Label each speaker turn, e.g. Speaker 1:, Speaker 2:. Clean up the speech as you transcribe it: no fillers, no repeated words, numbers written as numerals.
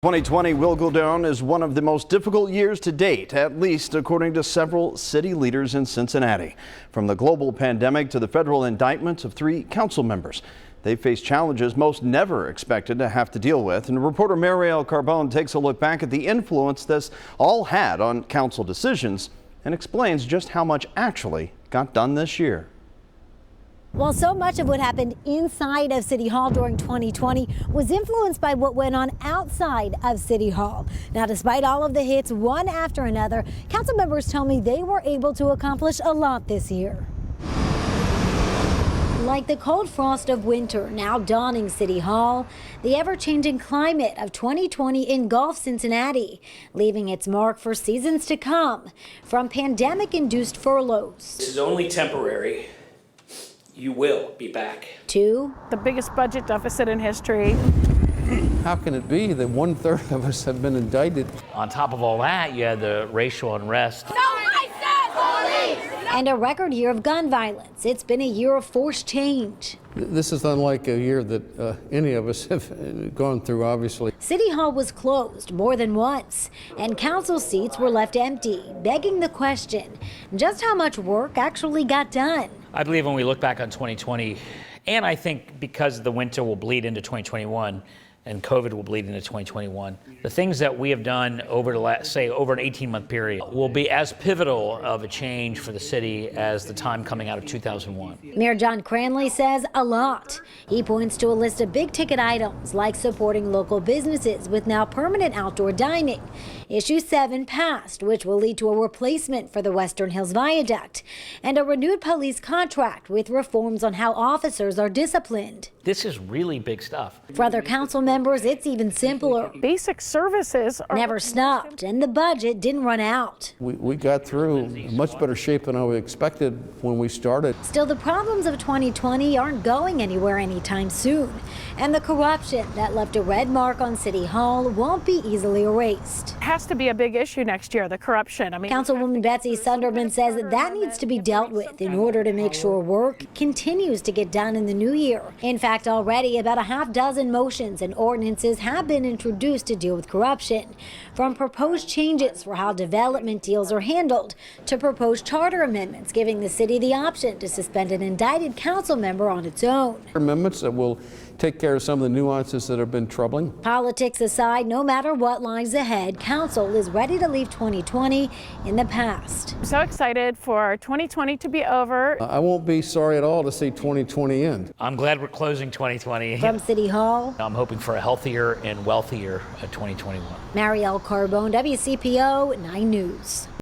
Speaker 1: 2020 will go down as one of the most difficult years to date, at least according to several city leaders in Cincinnati. From the global pandemic to the federal indictment of 3 council members, they face challenges most never expected to have to deal with. And reporter Marielle Carbone takes a look back at the influence this all had on council decisions and explains just how much actually got done this year.
Speaker 2: While so much of what happened inside of City Hall during 2020 was influenced by what went on outside of City Hall. Now, despite all of the hits, one after another, council members tell me they were able to accomplish a lot this year. Like the cold frost of winter now dawning City Hall, the ever-changing climate of 2020 engulfed Cincinnati, leaving its mark for seasons to come, from pandemic-induced furloughs.
Speaker 3: This is only temporary. You will be back.
Speaker 2: To
Speaker 4: the biggest budget deficit in history.
Speaker 5: How can it be that 1/3 of us have been indicted?
Speaker 6: On top of all that, you had the racial unrest.
Speaker 2: And a record year of gun violence. It's been a year of forced change.
Speaker 5: This is unlike a year that any of us have gone through, obviously.
Speaker 2: City Hall was closed more than once, and council seats were left empty, begging the question, just how much work actually got done?
Speaker 6: I believe when we look back on 2020, and I think because the winter will bleed into 2021, and COVID will bleed into 2021. The things that we have done over the last, say, over an 18-month period will be as pivotal of a change for the city as the time coming out of 2001.
Speaker 2: Mayor John Cranley says a lot. He points to a list of big-ticket items like supporting local businesses with now permanent outdoor dining. Issue 7 passed, which will lead to a replacement for the Western Hills Viaduct, and a renewed police contract with reforms on how officers are disciplined.
Speaker 6: This is really big stuff.
Speaker 2: For other council members, it's even simpler.
Speaker 4: Basic services are
Speaker 2: never stopped, and the budget didn't run out.
Speaker 5: We got through in much better shape than I expected when we started.
Speaker 2: Still, the problems of 2020 aren't going anywhere anytime soon, and the corruption that left a red mark on City Hall won't be easily erased.
Speaker 4: It has to be a big issue next year, the corruption.
Speaker 2: Councilwoman Betsy Sunderman says that needs to be dealt with in order to make sure work continues to get done in the new year. In fact, already about a half dozen motions and ordinances have been introduced to deal with corruption, from proposed changes for how development deals are handled to proposed charter amendments giving the city the option to suspend an indicted council member on its own.
Speaker 5: Amendments that will take care of some of the nuances that have been troubling.
Speaker 2: Politics aside, no matter what lies ahead, council is ready to leave 2020 in the past.
Speaker 4: I'm so excited for 2020 to be over.
Speaker 5: I won't be sorry at all to see 2020 end.
Speaker 6: I'm glad we're closing 2020.
Speaker 2: From City Hall,
Speaker 6: I'm hoping for a healthier and wealthier 2021.
Speaker 2: Marielle Carbone, WCPO 9 News.